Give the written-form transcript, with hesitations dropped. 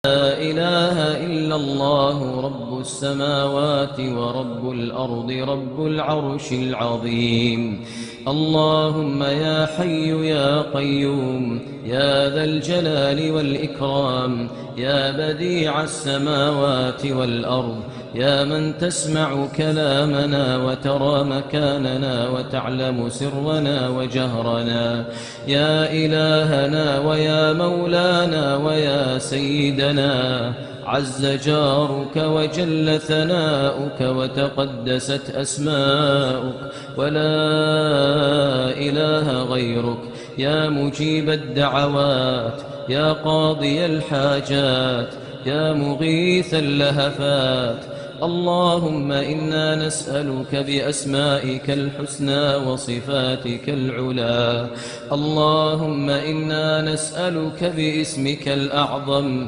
لا إله إلا الله رب السماوات ورب الأرض رب العرش العظيم. اللهم يا حي يا قيوم يا ذا الجلال والإكرام يا بديع السماوات والأرض يا من تسمع كلامنا وترى مكاننا وتعلم سرنا وجهرنا، يا إلهنا ويا مولانا ويا سيدنا، عز جارك وجل ثناؤك وتقدست أسماؤك ولا إله غيرك، يا مجيب الدعوات يا قاضي الحاجات يا مغيث اللهفات. اللهم إنا نسألك بأسمائك الحسنى وصفاتك العلى، اللهم إنا نسألك باسمك الأعظم